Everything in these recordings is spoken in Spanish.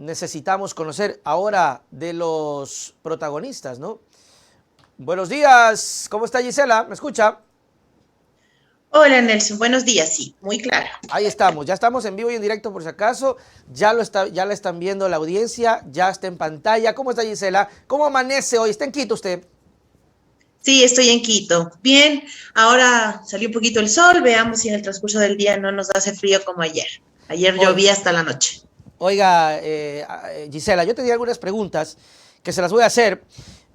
necesitamos conocer ahora de los protagonistas, ¿no? Buenos días, ¿cómo está Gisela? ¿Me escucha? Hola Nelson, buenos días, sí, muy claro. Ahí estamos, ya estamos en vivo y en directo por si acaso, ya la están viendo la audiencia, ya está en pantalla. ¿Cómo está Gisela? ¿Cómo amanece hoy? ¿Está en Quito usted? Sí, estoy en Quito. Bien, ahora salió un poquito el sol, veamos si en el transcurso del día no nos hace frío como ayer. Ayer Hoy, llovía hasta la noche. oiga, Gisela, yo tenía algunas preguntas que se las voy a hacer,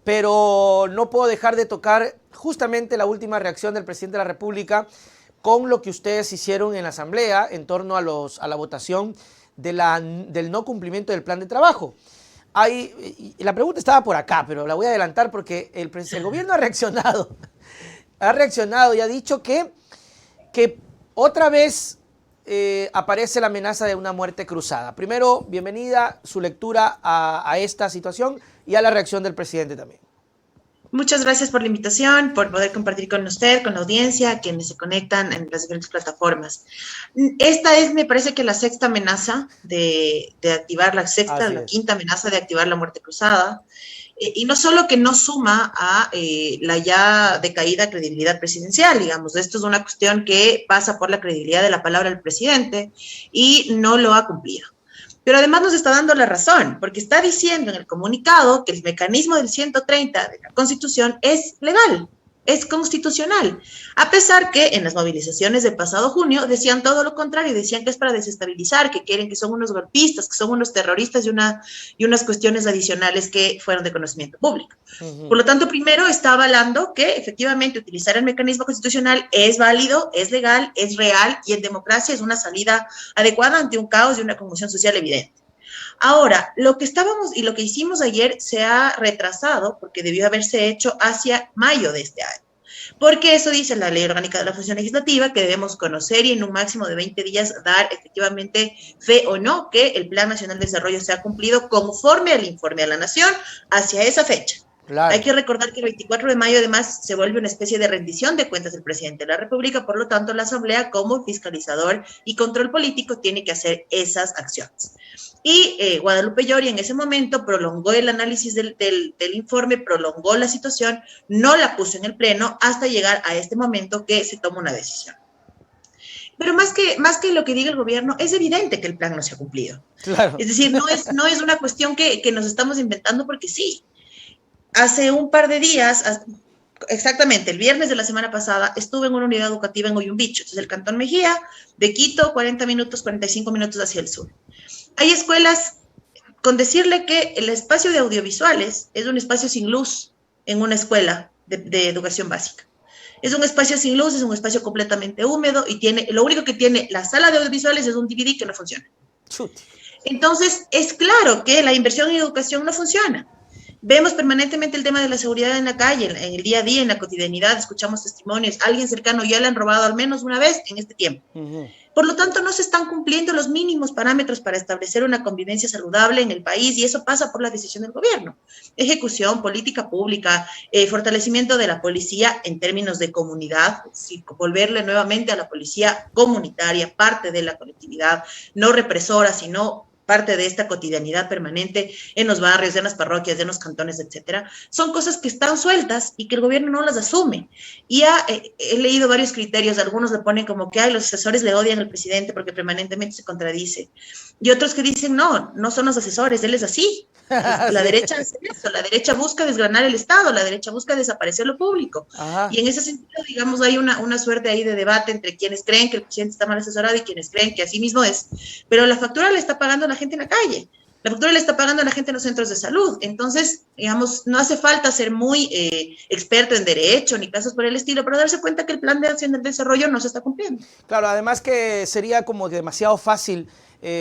pero no puedo dejar de tocar justamente la última reacción del presidente de la República con lo que ustedes hicieron en la Asamblea en torno a la votación del no cumplimiento del plan de trabajo. La pregunta estaba por acá, pero la voy a adelantar porque el gobierno ha reaccionado y ha dicho que otra vez aparece la amenaza de una muerte cruzada. Primero, bienvenida su lectura a esta situación y a la reacción del presidente también. Muchas gracias por la invitación, por poder compartir con usted, con la audiencia, quienes se conectan en las diferentes plataformas. Esta es, me parece que la sexta amenaza de activar la sexta, Así la es. quinta amenaza de activar la muerte cruzada. Y no solo que no suma a la ya decaída credibilidad presidencial, digamos, esto es una cuestión que pasa por la credibilidad de la palabra del presidente y no lo ha cumplido. Pero además nos está dando la razón, porque está diciendo en el comunicado que el mecanismo del 130 de la Constitución es legal, es constitucional, a pesar que en las movilizaciones del pasado junio decían todo lo contrario, decían que es para desestabilizar, que quieren que son unos golpistas, que son unos terroristas y unas cuestiones adicionales que fueron de conocimiento público. Por lo tanto, primero está avalando que efectivamente utilizar el mecanismo constitucional es válido, es legal, es real y en democracia es una salida adecuada ante un caos y una conmoción social evidente. Ahora, lo que estábamos y lo que hicimos ayer se ha retrasado porque debió haberse hecho hacia mayo de este año. Porque eso dice la Ley Orgánica de la Función Legislativa, que debemos conocer y en un máximo de 20 días dar efectivamente fe o no que el Plan Nacional de Desarrollo se ha cumplido conforme al informe a la Nación hacia esa fecha. Hay Claro. que recordar que el 24 de mayo además se vuelve una especie de rendición de cuentas del presidente de la República, por lo tanto la Asamblea como fiscalizador y control político tiene que hacer esas acciones. Y Guadalupe Llori en ese momento prolongó el análisis del informe, prolongó la situación, no la puso en el pleno hasta llegar a este momento que se toma una decisión. Pero más que lo que diga el gobierno, es evidente que el plan no se ha cumplido. Claro. Es decir, no es una cuestión que nos estamos inventando porque sí. Hace un par de días, exactamente, el viernes de la semana pasada, estuve en una unidad educativa en Oyumbicho, es el Cantón Mejía, de Quito, 40 minutos, 45 minutos hacia el sur. Hay escuelas, con decirle que el espacio de audiovisuales es un espacio sin luz en una escuela de educación básica. Es un espacio sin luz, es un espacio completamente húmedo y lo único que tiene la sala de audiovisuales es un DVD que no funciona. Chuti. Entonces, es claro que la inversión en educación no funciona. Vemos permanentemente el tema de la seguridad en la calle, en el día a día, en la cotidianidad, escuchamos testimonios, alguien cercano ya le han robado al menos una vez en este tiempo. Por lo tanto, no se están cumpliendo los mínimos parámetros para establecer una convivencia saludable en el país y eso pasa por la decisión del gobierno. Ejecución, política pública, fortalecimiento de la policía en términos de comunidad, volverle nuevamente a la policía comunitaria, parte de la colectividad, no represora, sino parte de esta cotidianidad permanente en los barrios, en las parroquias, en los cantones, etcétera, son cosas que están sueltas y que el gobierno no las asume. Y he leído varios criterios, algunos le ponen como que los asesores le odian al presidente porque permanentemente se contradice. Y otros que dicen, no son los asesores, él es así. La Sí. derecha hace eso, la derecha busca desgranar el Estado, la derecha busca desaparecer lo público. Ajá. Y en ese sentido, digamos, hay una suerte ahí de debate entre quienes creen que el presidente está mal asesorado y quienes creen que así mismo es. Pero la factura le está pagando a la gente en la calle. La factura le está pagando a la gente en los centros de salud. Entonces, digamos, no hace falta ser muy experto en derecho ni casos por el estilo para darse cuenta que el plan de acción del desarrollo no se está cumpliendo. Claro, además que sería como demasiado fácil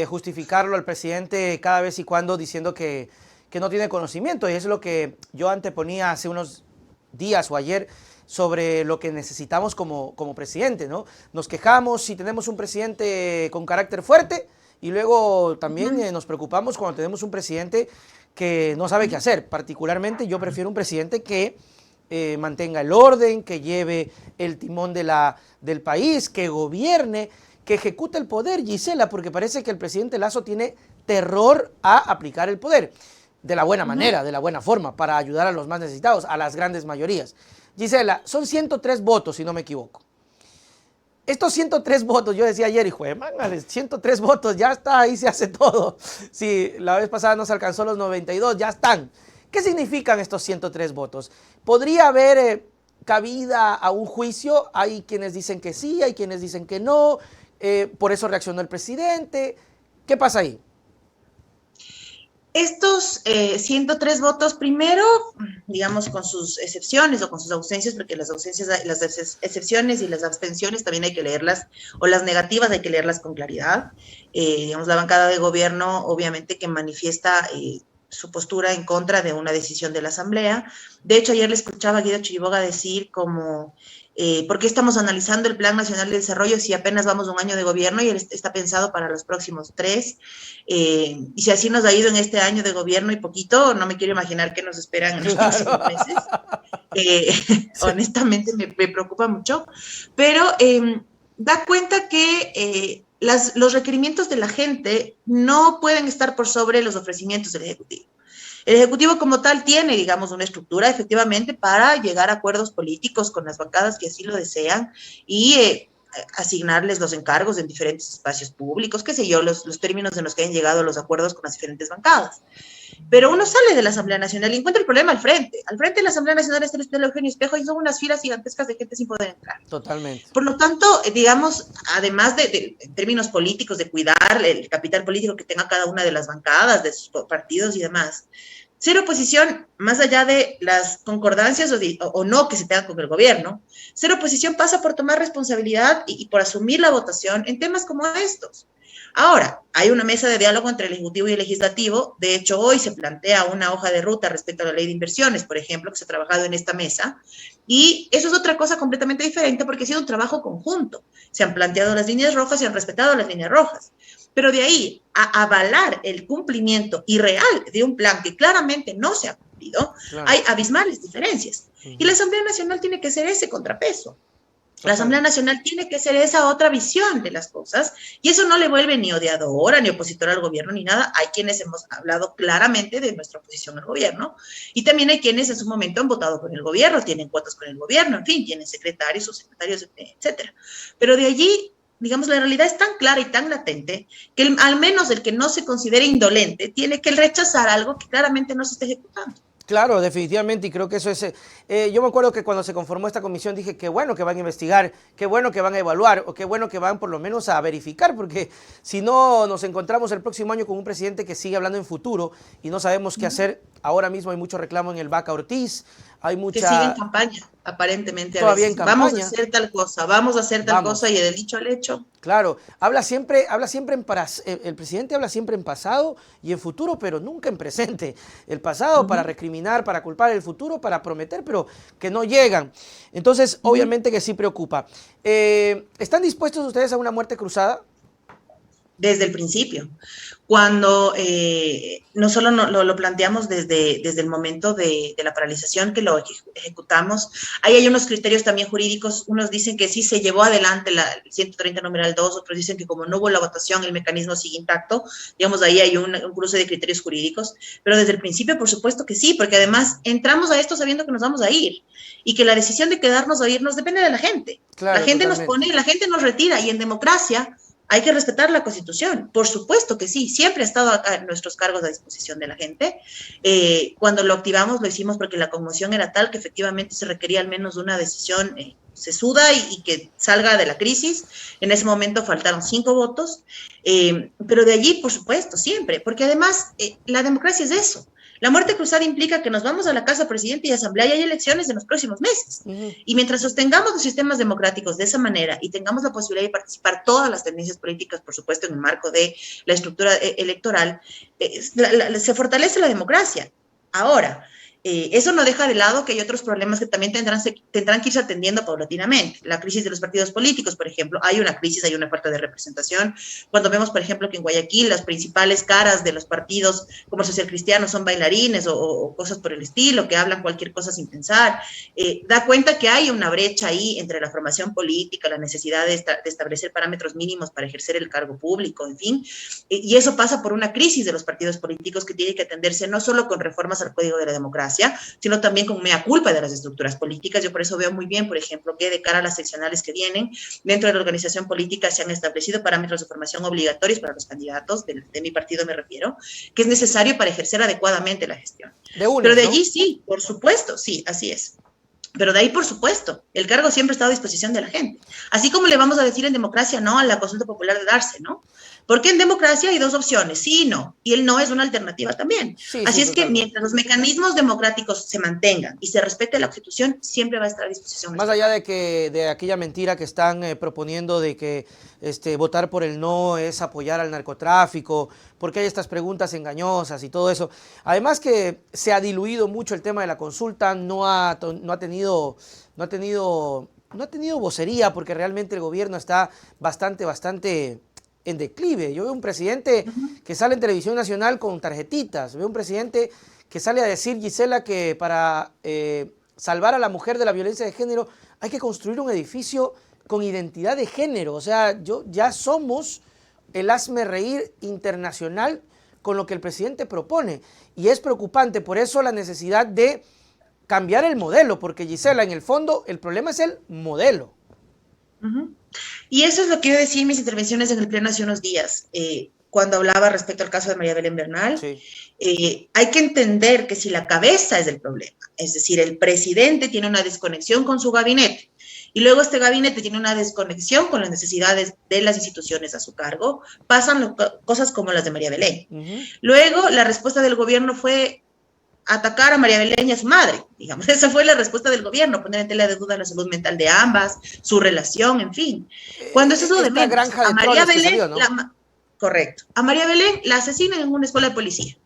justificarlo al presidente cada vez y cuando diciendo que no tiene conocimiento. Y es lo que yo anteponía hace unos días o ayer sobre lo que necesitamos como presidente, ¿no? Nos quejamos si tenemos un presidente con carácter fuerte y luego también nos preocupamos cuando tenemos un presidente que no sabe qué hacer. Particularmente yo prefiero un presidente que mantenga el orden, que lleve el timón del país, que gobierne, que ejecute el poder, Gisela, porque parece que el presidente Lasso tiene terror a aplicar el poder de la buena manera, de la buena forma, para ayudar a los más necesitados, a las grandes mayorías. Gisela, son 103 votos, si no me equivoco. Estos 103 votos, yo decía ayer, hijo de mangales, 103 votos, ya está, ahí se hace todo. Si la vez pasada nos alcanzó los 92, ya están. ¿Qué significan estos 103 votos? ¿Podría haber cabida a un juicio? Hay quienes dicen que sí, hay quienes dicen que no, por eso reaccionó el presidente. ¿Qué pasa ahí? Estos 103 votos, primero, digamos, con sus excepciones o con sus ausencias, porque las excepciones y las abstenciones también hay que leerlas, o las negativas hay que leerlas con claridad. Digamos, la bancada de gobierno, obviamente, que manifiesta su postura en contra de una decisión de la Asamblea. De hecho, ayer le escuchaba a Guido Chiriboga decir como, ¿por qué estamos analizando el Plan Nacional de Desarrollo si apenas vamos un año de gobierno y él está pensado para los próximos 3? Y si así nos ha ido en este año de gobierno y poquito, no me quiero imaginar qué nos esperan en los próximos meses. Honestamente me preocupa mucho, pero da cuenta que los requerimientos de la gente no pueden estar por sobre los ofrecimientos del Ejecutivo. El Ejecutivo como tal tiene, digamos, una estructura efectivamente para llegar a acuerdos políticos con las bancadas que así lo desean y asignarles los encargos en diferentes espacios públicos, qué sé yo, los términos en los que han llegado los acuerdos con las diferentes bancadas. Pero uno sale de la Asamblea Nacional y encuentra el problema al frente. Al frente de la Asamblea Nacional está el Hospital Eugenio Espejo y son unas filas gigantescas de gente sin poder entrar. Totalmente. Por lo tanto, digamos, además de en términos políticos, de cuidar el capital político que tenga cada una de las bancadas, de sus partidos y demás, ser oposición, más allá de las concordancias o no que se tengan con el gobierno, ser oposición pasa por tomar responsabilidad y por asumir la votación en temas como estos. Ahora, hay una mesa de diálogo entre el Ejecutivo y el Legislativo. De hecho, hoy se plantea una hoja de ruta respecto a la ley de inversiones, por ejemplo, que se ha trabajado en esta mesa. Y eso es otra cosa completamente diferente porque ha sido un trabajo conjunto. Se han planteado las líneas rojas y han respetado las líneas rojas. Pero de ahí a avalar el cumplimiento irreal de un plan que claramente no se ha cumplido, claro, hay abismales diferencias. Y la Asamblea Nacional tiene que ser ese contrapeso. La Asamblea Nacional tiene que ser esa otra visión de las cosas y eso no le vuelve ni odiadora, ni opositora al gobierno, ni nada. Hay quienes hemos hablado claramente de nuestra oposición al gobierno y también hay quienes en su momento han votado con el gobierno, tienen cuotas con el gobierno, en fin, tienen secretarios o secretarios, etcétera. Pero de allí, digamos, la realidad es tan clara y tan latente que al menos el que no se considere indolente tiene que rechazar algo que claramente no se está ejecutando. Claro, definitivamente, y creo que eso es... yo me acuerdo que cuando se conformó esta comisión dije qué bueno que van a investigar, qué bueno que van a evaluar, o qué bueno que van por lo menos a verificar, porque si no nos encontramos el próximo año con un presidente que sigue hablando en futuro y no sabemos qué hacer. Ahora mismo hay mucho reclamo en el Vaca Ortiz, hay mucha... Que sigue en campaña, aparentemente. Todavía en campaña. Vamos a hacer tal cosa, vamos a hacer tal cosa y del dicho al hecho. Claro, el presidente habla siempre en pasado y en futuro, pero nunca en presente. El pasado para recriminar, para culpar, el futuro para prometer, pero que no llegan. Entonces, obviamente que sí preocupa. ¿Están dispuestos ustedes a una muerte cruzada? Desde el principio. Cuando no solo lo planteamos desde el momento de la paralización que lo ejecutamos, ahí hay unos criterios también jurídicos. Unos dicen que sí se llevó adelante el 130 numeral 2, otros dicen que como no hubo la votación, el mecanismo sigue intacto. Digamos, ahí hay un cruce de criterios jurídicos, pero desde el principio, por supuesto que sí, porque además entramos a esto sabiendo que nos vamos a ir y que la decisión de quedarnos o irnos depende de la gente. Claro, la gente totalmente nos pone, la gente nos retira y en democracia hay que respetar la Constitución, por supuesto que sí, siempre ha estado acá nuestros cargos a disposición de la gente. Cuando lo activamos lo hicimos porque la conmoción era tal que efectivamente se requería al menos una decisión sesuda y que salga de la crisis. En ese momento faltaron 5 votos, pero de allí, por supuesto, siempre, porque además la democracia es eso. La muerte cruzada implica que nos vamos a la casa presidente y asamblea y hay elecciones en los próximos meses. Y mientras sostengamos los sistemas democráticos de esa manera y tengamos la posibilidad de participar todas las tendencias políticas, por supuesto, en el marco de la estructura electoral, se fortalece la democracia. Ahora, Eso no deja de lado que hay otros problemas que también tendrán que irse atendiendo paulatinamente. La crisis de los partidos políticos, por ejemplo, hay una crisis, hay una falta de representación. Cuando vemos, por ejemplo, que en Guayaquil las principales caras de los partidos como el Social Cristiano son bailarines o cosas por el estilo, que hablan cualquier cosa sin pensar, da cuenta que hay una brecha ahí entre la formación política, la necesidad de establecer parámetros mínimos para ejercer el cargo público, en fin, y eso pasa por una crisis de los partidos políticos que tiene que atenderse no solo con reformas al Código de la Democracia, sino también con mea culpa de las estructuras políticas. Yo por eso veo muy bien, por ejemplo, que de cara a las seccionales que vienen, dentro de la organización política se han establecido parámetros de formación obligatorios para los candidatos, de mi partido me refiero, que es necesario para ejercer adecuadamente la gestión. Pero de allí sí, por supuesto, sí, así es. Pero de ahí, por supuesto, el cargo siempre ha estado a disposición de la gente. Así como le vamos a decir en democracia no a la consulta popular de darse, ¿no? Porque en democracia hay dos opciones, sí y no, y el no es una alternativa también. Sí, Así sí, es que mientras los mecanismos democráticos se mantengan y se respete la Constitución, siempre va a estar a disposición. Más allá de aquella mentira que están proponiendo de que votar por el no es apoyar al narcotráfico, porque hay estas preguntas engañosas y todo eso. Además que se ha diluido mucho el tema de la consulta, no ha tenido vocería, porque realmente el gobierno está bastante en declive. Yo veo un presidente que sale en televisión nacional con tarjetitas, veo un presidente que sale a decir, Gisela, que para salvar a la mujer de la violencia de género hay que construir un edificio con identidad de género. O sea, ya somos el hazmerreír internacional con lo que el presidente propone. Y es preocupante, por eso la necesidad de cambiar el modelo, porque Gisela, en el fondo, el problema es el modelo. Y eso es lo que yo decía en mis intervenciones en el Pleno hace unos días, cuando hablaba respecto al caso de María Belén Bernal. Sí. Hay que entender que si la cabeza es el problema, es decir, el presidente tiene una desconexión con su gabinete, y luego este gabinete tiene una desconexión con las necesidades de las instituciones a su cargo, pasan cosas como las de María Belén. Luego, la respuesta del gobierno fue atacar a María Belén y a su madre, digamos. Esa fue la respuesta del gobierno, poner en tela de duda la salud mental de ambas, su relación, en fin. Cuando es eso de menos, granja de a María Belén, salió, ¿no? Correcto, a María Belén la asesinan en una escuela de policía.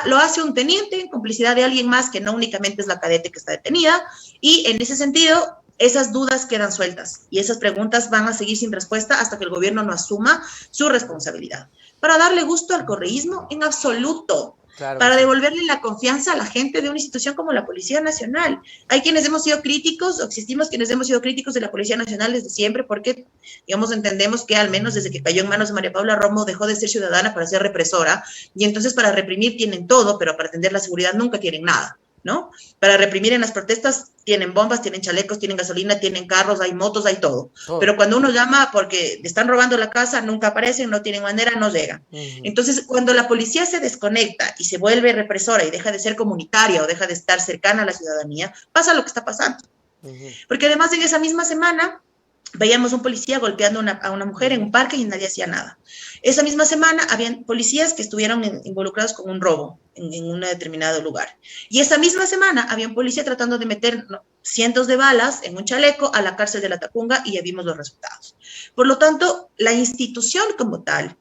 Lo hace un teniente en complicidad de alguien más que no únicamente es la cadete que está detenida, y en ese sentido esas dudas quedan sueltas y esas preguntas van a seguir sin respuesta hasta que el gobierno no asuma su responsabilidad. Para darle gusto al correísmo, en absoluto. Claro, para devolverle la confianza a la gente de una institución como la Policía Nacional. Hay quienes hemos sido críticos, o existimos quienes hemos sido críticos de la Policía Nacional desde siempre, porque, digamos, entendemos que al menos desde que cayó en manos de María Paula Romo dejó de ser ciudadana para ser represora, y entonces para reprimir tienen todo, pero para atender la seguridad nunca tienen nada, ¿no? Para reprimir en las protestas tienen bombas, tienen chalecos, tienen gasolina, tienen carros, hay motos, hay todo. Pero cuando uno llama porque le están robando la casa, nunca aparecen, no tienen manera, no llegan. Entonces, cuando la policía se desconecta y se vuelve represora y deja de ser comunitaria o deja de estar cercana a la ciudadanía, pasa lo que está pasando. Porque además en esa misma semana veíamos un policía golpeando a una mujer en un parque y nadie hacía nada. Esa misma semana habían policías que estuvieron involucrados con un robo en un determinado lugar. Y esa misma semana había un policía tratando de meter cientos de balas en un chaleco a la cárcel de la Tacunga, y ya vimos los resultados. Por lo tanto, la institución como tal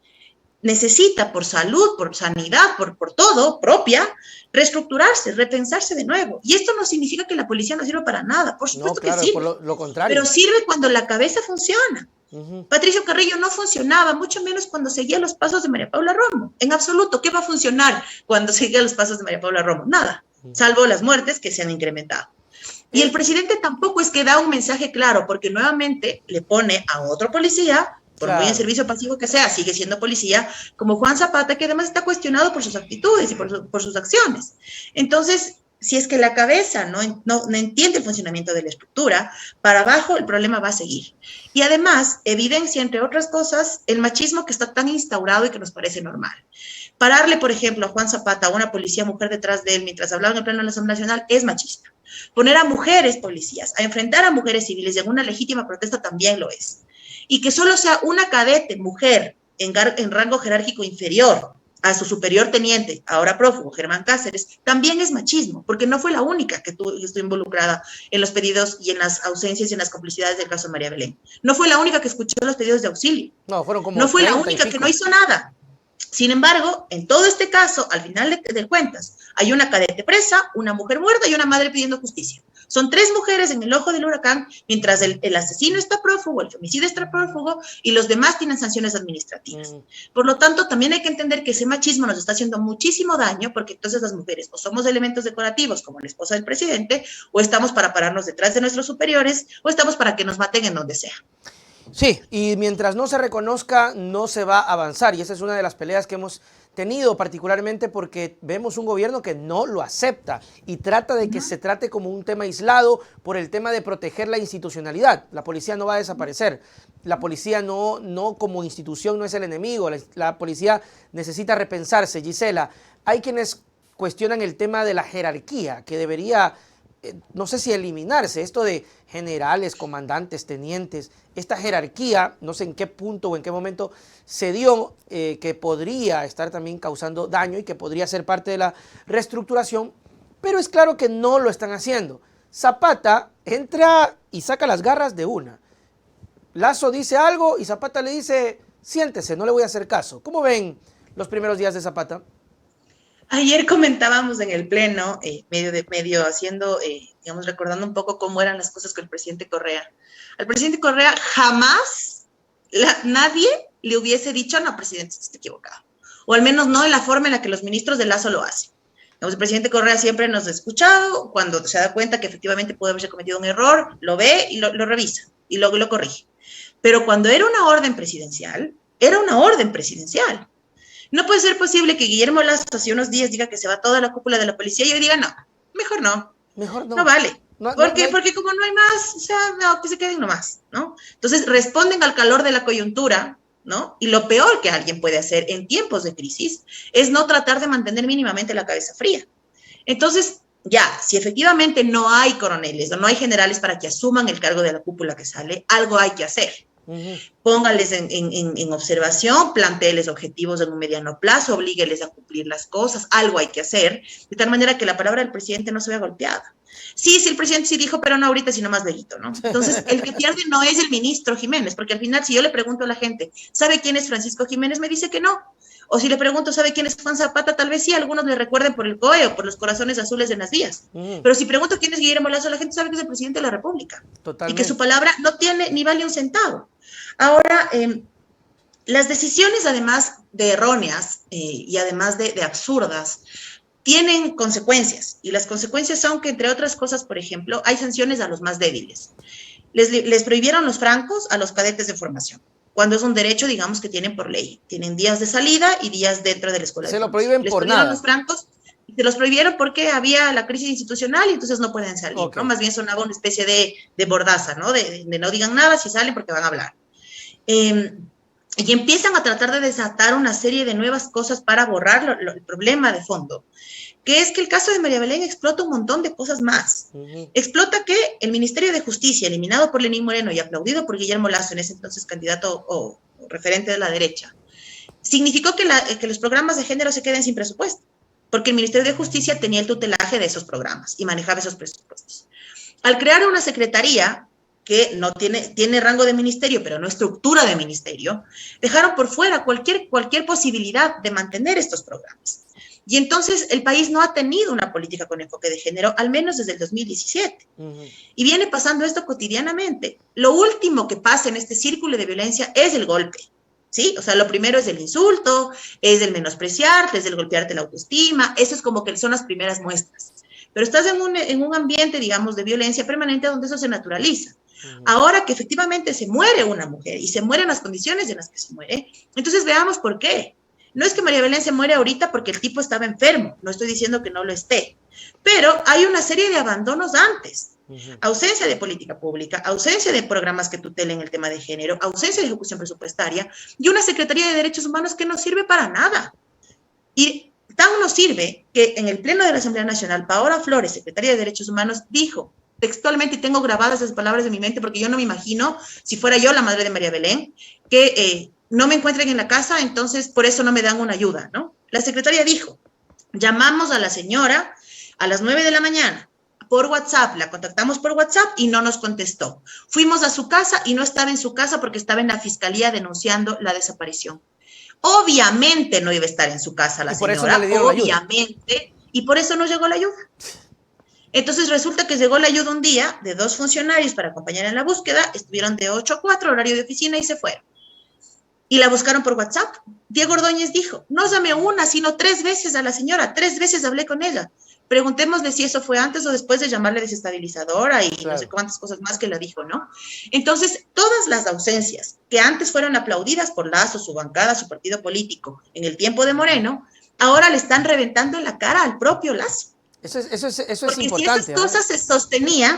necesita, por salud, por sanidad, por todo propia, reestructurarse, repensarse de nuevo. Y esto no significa que la policía no sirva para nada, por supuesto que sirve. Por lo contrario. Pero sirve cuando la cabeza funciona. Patricio Carrillo no funcionaba, mucho menos cuando seguía los pasos de María Paula Romo. En absoluto, ¿qué va a funcionar cuando seguía los pasos de María Paula Romo? Nada, salvo las muertes que se han incrementado. Y el presidente tampoco es que da un mensaje claro, porque nuevamente le pone a otro policía, por muy en servicio pasivo que sea, sigue siendo policía, como Juan Zapata, que además está cuestionado por sus actitudes y por sus acciones. Entonces, si es que la cabeza no entiende el funcionamiento de la estructura, para abajo el problema va a seguir. Y además, evidencia, entre otras cosas, el machismo que está tan instaurado y que nos parece normal. Pararle, por ejemplo, a Juan Zapata, a una policía mujer detrás de él, mientras hablaba en el pleno de la Asamblea Nacional, es machista. Poner a mujeres policías, a enfrentar a mujeres civiles en una legítima protesta también lo es. Y que solo sea una cadete mujer en rango jerárquico inferior a su superior teniente, ahora prófugo, Germán Cáceres, también es machismo, porque no fue la única que estuvo involucrada en los pedidos y en las ausencias y en las complicidades del caso de María Belén. No fue la única que escuchó los pedidos de auxilio. No, fueron como no fue la única que no hizo nada. Sin embargo, en todo este caso, al final de cuentas, hay una cadete presa, una mujer muerta y una madre pidiendo justicia. Son 3 mujeres en el ojo del huracán, mientras el asesino está prófugo, el femicidio está prófugo y los demás tienen sanciones administrativas. Por lo tanto, también hay que entender que ese machismo nos está haciendo muchísimo daño, porque entonces las mujeres o somos elementos decorativos, como la esposa del presidente, o estamos para pararnos detrás de nuestros superiores, o estamos para que nos maten en donde sea. Sí, y mientras no se reconozca, no se va a avanzar. Y esa es una de las peleas que hemos tenido, particularmente porque vemos un gobierno que no lo acepta y trata de que se trate como un tema aislado por el tema de proteger la institucionalidad. La policía no va a desaparecer. La policía no como institución no es el enemigo. La policía necesita repensarse. Gisela, hay quienes cuestionan el tema de la jerarquía, que debería, no sé si eliminarse, esto de generales, comandantes, tenientes, esta jerarquía, no sé en qué punto o en qué momento se dio, que podría estar también causando daño y que podría ser parte de la reestructuración, pero es claro que no lo están haciendo. Zapata entra y saca las garras de una. Lasso dice algo y Zapata le dice, siéntese, no le voy a hacer caso. ¿Cómo ven los primeros días de Zapata? Ayer comentábamos en el pleno, medio haciendo, digamos, recordando un poco cómo eran las cosas con el presidente Correa. Al presidente Correa jamás nadie le hubiese dicho, no, presidente, está equivocado. O al menos no en la forma en la que los ministros de Lasso lo hacen. Digamos, el presidente Correa siempre nos ha escuchado, cuando se da cuenta que efectivamente puede haberse cometido un error, lo ve y lo revisa y lo corrige. Pero cuando era una orden presidencial, era una orden presidencial. No puede ser posible que Guillermo Lasso hace unos días diga que se va toda la cúpula de la policía y yo diga, no, mejor no. Mejor no. No vale. No, ¿Por qué? Porque como no hay más, o sea, no, que se queden nomás, ¿no? Entonces responden al calor de la coyuntura, ¿no? Y lo peor que alguien puede hacer en tiempos de crisis es no tratar de mantener mínimamente la cabeza fría. Entonces, ya, si efectivamente no hay coroneles o no hay generales para que asuman el cargo de la cúpula que sale, algo hay que hacer. Póngales en observación, plantéeles objetivos en un mediano plazo, oblígueles a cumplir las cosas, algo hay que hacer, de tal manera que la palabra del presidente no se vea golpeada. Sí, el presidente sí dijo, pero no ahorita, sino más luego, ¿no? Entonces, el que pierde no es el ministro Jiménez, porque al final, si yo le pregunto a la gente, ¿sabe quién es Francisco Jiménez? Me dice que no. O si le pregunto, ¿sabe quién es Juan Zapata? Tal vez sí, algunos le recuerden por el COE o por los corazones azules en las vías. Pero si pregunto quién es Guillermo Lasso, la gente sabe que es el presidente de la República. Totalmente. Y que su palabra no tiene ni vale un centavo. Ahora, las decisiones, además de erróneas y además de absurdas, tienen consecuencias. Y las consecuencias son que, entre otras cosas, por ejemplo, hay sanciones a los más débiles. Les prohibieron los francos a los cadetes de formación, cuando es un derecho, digamos, que tienen por ley. Tienen días de salida y días dentro de la escuela. Se lo prohíben por nada. Los francos, se los prohibieron porque había la crisis institucional y entonces no pueden salir, ¿no? Más bien sonaba una especie de mordaza, ¿no? De no digan nada si salen porque van a hablar. Y empiezan a tratar de desatar una serie de nuevas cosas para borrar el problema de fondo, que es que el caso de María Belén explota un montón de cosas más. Explota que el Ministerio de Justicia, eliminado por Lenín Moreno y aplaudido por Guillermo Lasso, en ese entonces candidato o referente de la derecha, significó que los programas de género se queden sin presupuesto, porque el Ministerio de Justicia tenía el tutelaje de esos programas y manejaba esos presupuestos. Al crear una secretaría que no tiene rango de ministerio, pero no estructura de ministerio, dejaron por fuera cualquier posibilidad de mantener estos programas. Y entonces el país no ha tenido una política con enfoque de género, al menos desde el 2017. Y viene pasando esto cotidianamente. Lo último que pasa en este círculo de violencia es el golpe, ¿sí? O sea, lo primero es el insulto, es el menospreciarte, es el golpearte la autoestima, eso es como que son las primeras muestras. Pero estás en un ambiente, digamos, de violencia permanente donde eso se naturaliza. Ahora que efectivamente se muere una mujer y se muere en las condiciones en las que se muere, entonces veamos por qué. No es que María Belén se muere ahorita porque el tipo estaba enfermo, no estoy diciendo que no lo esté, pero hay una serie de abandonos antes. Ausencia de política pública, ausencia de programas que tutelen el tema de género, ausencia de ejecución presupuestaria y una Secretaría de Derechos Humanos que no sirve para nada. Y tan no sirve que en el Pleno de la Asamblea Nacional, Paola Flores, secretaria de Derechos Humanos, dijo textualmente, y tengo grabadas esas palabras de mi mente porque yo no me imagino, si fuera yo la madre de María Belén, que no me encuentren en la casa, entonces por eso no me dan una ayuda, ¿no? La secretaria dijo, llamamos a la señora a las 9 de la mañana por WhatsApp, la contactamos por WhatsApp y no nos contestó. Fuimos a su casa y no estaba en su casa porque estaba en la fiscalía denunciando la desaparición. Obviamente no iba a estar en su casa la señora, obviamente, y por eso no llegó la ayuda. Entonces resulta que llegó la ayuda un día de 2 funcionarios para acompañar en la búsqueda, estuvieron de 8 a 4, horario de oficina, y se fueron. Y la buscaron por WhatsApp. Diego Ordóñez dijo, no llamé una, sino 3 veces a la señora, 3 veces hablé con ella. Preguntémosle si eso fue antes o después de llamarle desestabilizadora y no sé cuántas cosas más que la dijo, ¿no? Entonces, todas las ausencias que antes fueron aplaudidas por Lazo, su bancada, su partido político, en el tiempo de Moreno, ahora le están reventando en la cara al propio Lazo. Eso es Porque importante.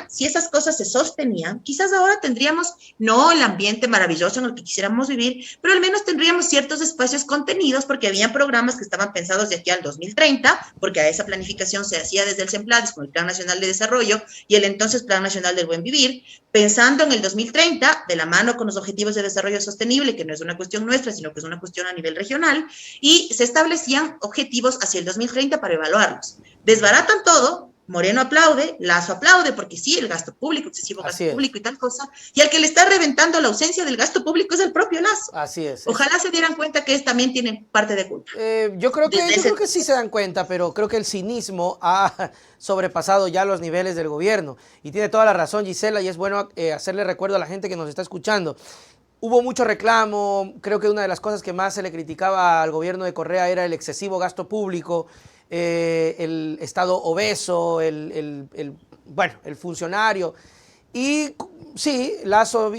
si esas cosas se sostenían, quizás ahora tendríamos no el ambiente maravilloso en el que quisiéramos vivir, pero al menos tendríamos ciertos espacios contenidos, porque habían programas que estaban pensados de aquí al 2030, porque a esa planificación se hacía desde el CEMPLADES con el Plan Nacional de Desarrollo y el entonces Plan Nacional del Buen Vivir, pensando en el 2030, de la mano con los Objetivos de Desarrollo Sostenible, que no es una cuestión nuestra, sino que es una cuestión a nivel regional, y se establecían objetivos hacia el 2030 para evaluarlos. Desbaratan todo, Moreno aplaude, Lazo aplaude, porque sí, el gasto público, excesivo gasto público y tal cosa, y al que le está reventando la ausencia del gasto público es el propio Lazo. Así es. Ojalá se dieran cuenta que también tienen parte de culpa. Yo creo que sí se dan cuenta, pero creo que el cinismo ha sobrepasado ya los niveles del gobierno. Y tiene toda la razón Gisela, y es bueno hacerle recuerdo a la gente que nos está escuchando. Hubo mucho reclamo, creo que una de las cosas que más se le criticaba al gobierno de Correa era el excesivo gasto público, el Estado obeso, el funcionario. Y sí, Lazo,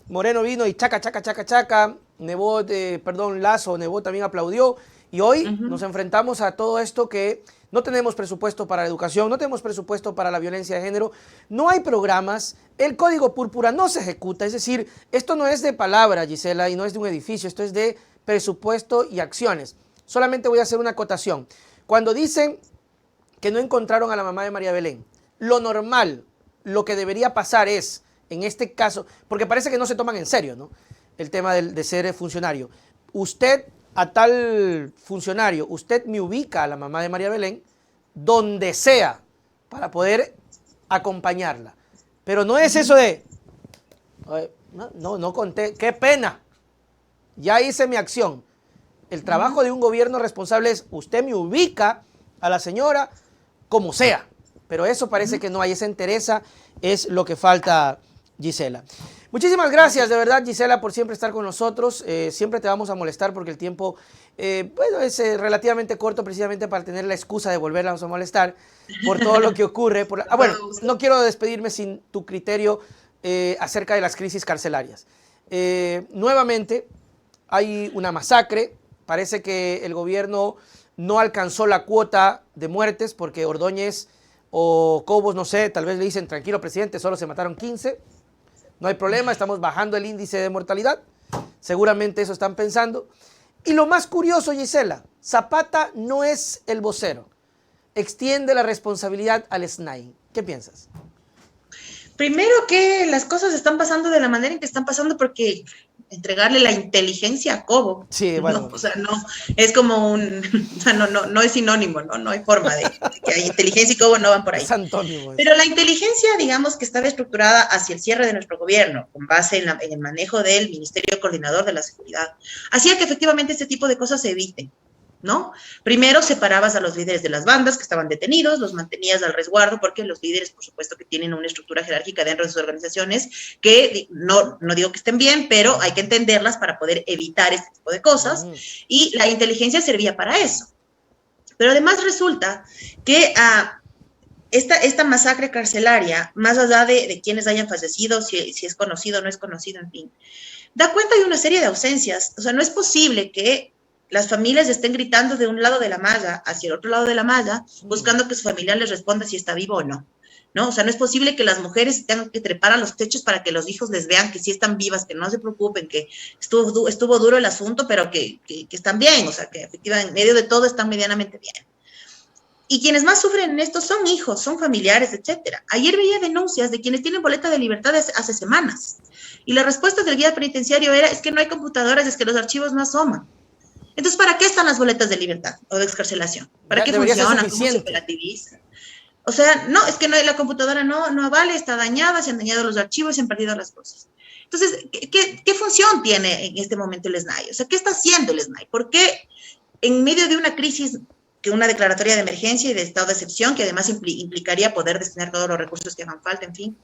Moreno vino y chaca, Lazo, Nebot también aplaudió. Y hoy nos enfrentamos a todo esto que no tenemos presupuesto para la educación, no tenemos presupuesto para la violencia de género, no hay programas, el Código Púrpura no se ejecuta. Es decir, esto no es de palabra, Gisela, y no es de un edificio, esto es de presupuesto y acciones. Solamente voy a hacer una acotación. Cuando dicen que no encontraron a la mamá de María Belén, lo normal, lo que debería pasar es, en este caso, porque parece que no se toman en serio, ¿no?, el tema de ser funcionario. Usted, a tal funcionario, usted me ubica a la mamá de María Belén donde sea para poder acompañarla. Pero no es eso de, no conté, qué pena, ya hice mi acción. El trabajo de un gobierno responsable es, usted me ubica a la señora como sea, pero eso parece que no hay, esa entereza es lo que falta, Gisela. Muchísimas gracias, de verdad, Gisela, por siempre estar con nosotros. Siempre te vamos a molestar porque el tiempo es relativamente corto, precisamente para tener la excusa de volvernos a molestar por todo lo que ocurre. No quiero despedirme sin tu criterio acerca de las crisis carcelarias. Nuevamente, hay una masacre. Parece que el gobierno no alcanzó la cuota de muertes porque Ordóñez o Cobos, no sé, tal vez le dicen, tranquilo, presidente, solo se mataron 15. No hay problema, estamos bajando el índice de mortalidad. Seguramente eso están pensando. Y lo más curioso, Gisela, Zapata no es el vocero. Extiende la responsabilidad al SNAI. ¿Qué piensas? Primero que las cosas están pasando de la manera en que están pasando porque entregarle la inteligencia a Cobo. Sí, bueno. No, o sea, no, es como no es sinónimo, no hay forma de que hay inteligencia y Cobo no van por ahí. Es antónimo. Pero la inteligencia, digamos, que estaba estructurada hacia el cierre de nuestro gobierno, con base en el manejo del Ministerio Coordinador de la Seguridad, hacía que efectivamente este tipo de cosas se eviten, ¿no? Primero separabas a los líderes de las bandas que estaban detenidos, los mantenías al resguardo, porque los líderes, por supuesto, que tienen una estructura jerárquica dentro de sus organizaciones, que no digo que estén bien, pero hay que entenderlas para poder evitar este tipo de cosas, y la inteligencia servía para eso. Pero además resulta que esta masacre carcelaria, más allá de quienes hayan fallecido, si es conocido o no es conocido, en fin, da cuenta de una serie de ausencias. O sea, no es posible que las familias estén gritando de un lado de la malla hacia el otro lado de la malla, buscando que su familiar les responda si está vivo o no, ¿no? O sea, no es posible que las mujeres tengan que trepar a los techos para que los hijos les vean que sí están vivas, que no se preocupen, que estuvo duro el asunto, pero que están bien, o sea, que efectivamente en medio de todo están medianamente bien. Y quienes más sufren en esto son hijos, son familiares, etcétera. Ayer veía denuncias de quienes tienen boleta de libertad hace semanas, y la respuesta del guía penitenciario era, es que no hay computadoras, es que los archivos no asoman. Entonces, ¿para qué están las boletas de libertad o de excarcelación? ¿Para qué funcionan? ¿Cómo se operativizan? O sea, no, es que no, la computadora no vale, está dañada, se han dañado los archivos, se han perdido las cosas. Entonces, ¿qué función tiene en este momento el SNAI? O sea, ¿qué está haciendo el SNAI? ¿Por qué en medio de una crisis, que una declaratoria de emergencia y de estado de excepción, que además implicaría poder destinar todos los recursos que hagan falta, en fin?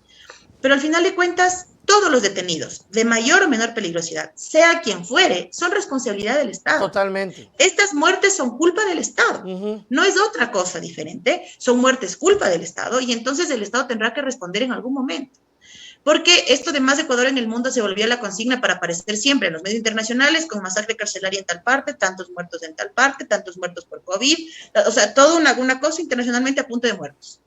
Pero al final de cuentas, todos los detenidos, de mayor o menor peligrosidad, sea quien fuere, son responsabilidad del Estado. Totalmente. Estas muertes son culpa del Estado. No es otra cosa diferente. Son muertes culpa del Estado y entonces el Estado tendrá que responder en algún momento. Porque esto de más Ecuador en el mundo se volvió la consigna para aparecer siempre en los medios internacionales con masacre carcelaria en tal parte, tantos muertos en tal parte, tantos muertos por COVID, o sea, toda una cosa internacionalmente a punto de muertos.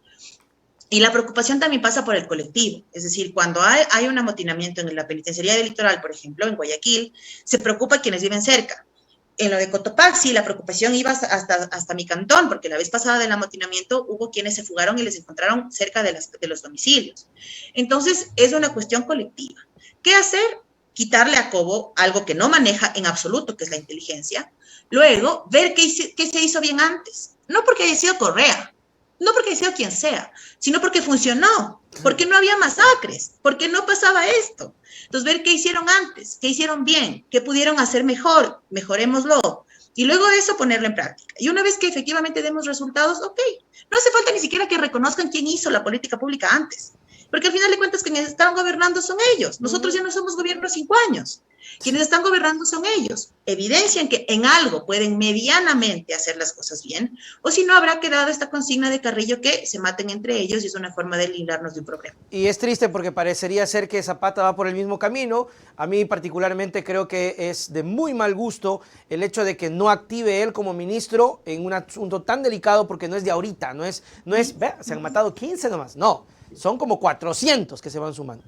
Y la preocupación también pasa por el colectivo, es decir, cuando hay un amotinamiento en la penitenciaría del litoral, por ejemplo, en Guayaquil, se preocupa a quienes viven cerca. En lo de Cotopaxi, la preocupación iba hasta mi cantón, porque la vez pasada del amotinamiento hubo quienes se fugaron y les encontraron cerca de los domicilios. Entonces, es una cuestión colectiva. ¿Qué hacer? Quitarle a Cobo algo que no maneja en absoluto, que es la inteligencia. Luego, ver qué se hizo bien antes. No porque haya sido Correa, no porque haya sido quien sea, sino porque funcionó, porque no había masacres, porque no pasaba esto. Entonces, ver qué hicieron antes, qué hicieron bien, qué pudieron hacer mejor, mejorémoslo. Y luego de eso ponerlo en práctica. Y una vez que efectivamente demos resultados, ok, no hace falta ni siquiera que reconozcan quién hizo la política pública antes. Porque al final de cuentas quienes están gobernando son ellos. Nosotros ya no somos gobierno 5 años. Quienes están gobernando son ellos. Evidencian que en algo pueden medianamente hacer las cosas bien, o si no, habrá quedado esta consigna de Carrillo que se maten entre ellos y es una forma de librarnos de un problema. Y es triste porque parecería ser que Zapata va por el mismo camino. A mí particularmente creo que es de muy mal gusto el hecho de que no active él como ministro en un asunto tan delicado, porque no es de ahorita, no es vea, se han matado 15 nomás, no, son como 400 que se van sumando.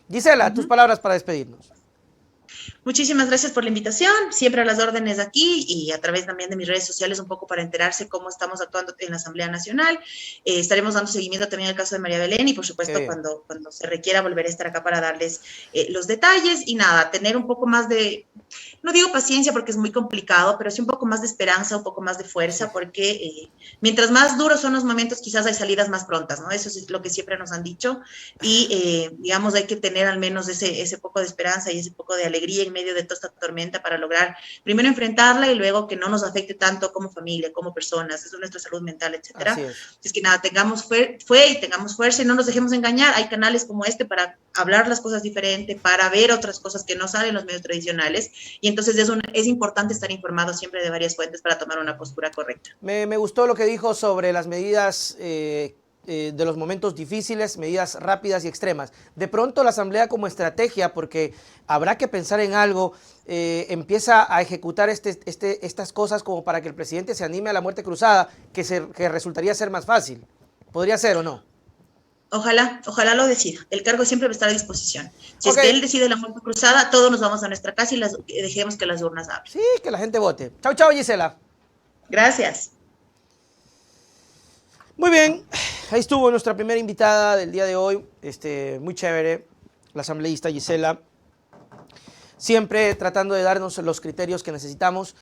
Gisela, tus palabras para despedirnos. Muchísimas gracias por la invitación, siempre a las órdenes aquí y a través también de mis redes sociales un poco para enterarse cómo estamos actuando en la Asamblea Nacional. Estaremos dando seguimiento también al caso de María Belén y por supuesto cuando se requiera volveré a estar acá para darles los detalles y nada, tener un poco más de, no digo paciencia porque es muy complicado, pero sí un poco más de esperanza, un poco más de fuerza, porque mientras más duros son los momentos quizás hay salidas más prontas, ¿no? Eso es lo que siempre nos han dicho y digamos hay que tener al menos ese poco de esperanza y ese poco de alegría en medio de toda esta tormenta para lograr primero enfrentarla y luego que no nos afecte tanto como familia, como personas, eso es nuestra salud mental, etcétera. Es que nada, tengamos y tengamos fuerza y no nos dejemos engañar. Hay canales como este para hablar las cosas diferente, para ver otras cosas que no salen en los medios tradicionales y entonces es importante estar informado siempre de varias fuentes para tomar una postura correcta. Me gustó lo que dijo sobre las medidas de los momentos difíciles, medidas rápidas y extremas. De pronto la Asamblea como estrategia, porque habrá que pensar en algo, empieza a ejecutar estas cosas como para que el presidente se anime a la muerte cruzada, que resultaría ser más fácil. ¿Podría ser o no? Ojalá lo decida. El cargo siempre va a estar a disposición. Si es que él decide la muerte cruzada, todos nos vamos a nuestra casa y dejemos que las urnas hablen. Sí, que la gente vote. Chau, chau, Gisela. Gracias. Muy bien, ahí estuvo nuestra primera invitada del día de hoy, muy chévere, la asambleísta Gisela, siempre tratando de darnos los criterios que necesitamos.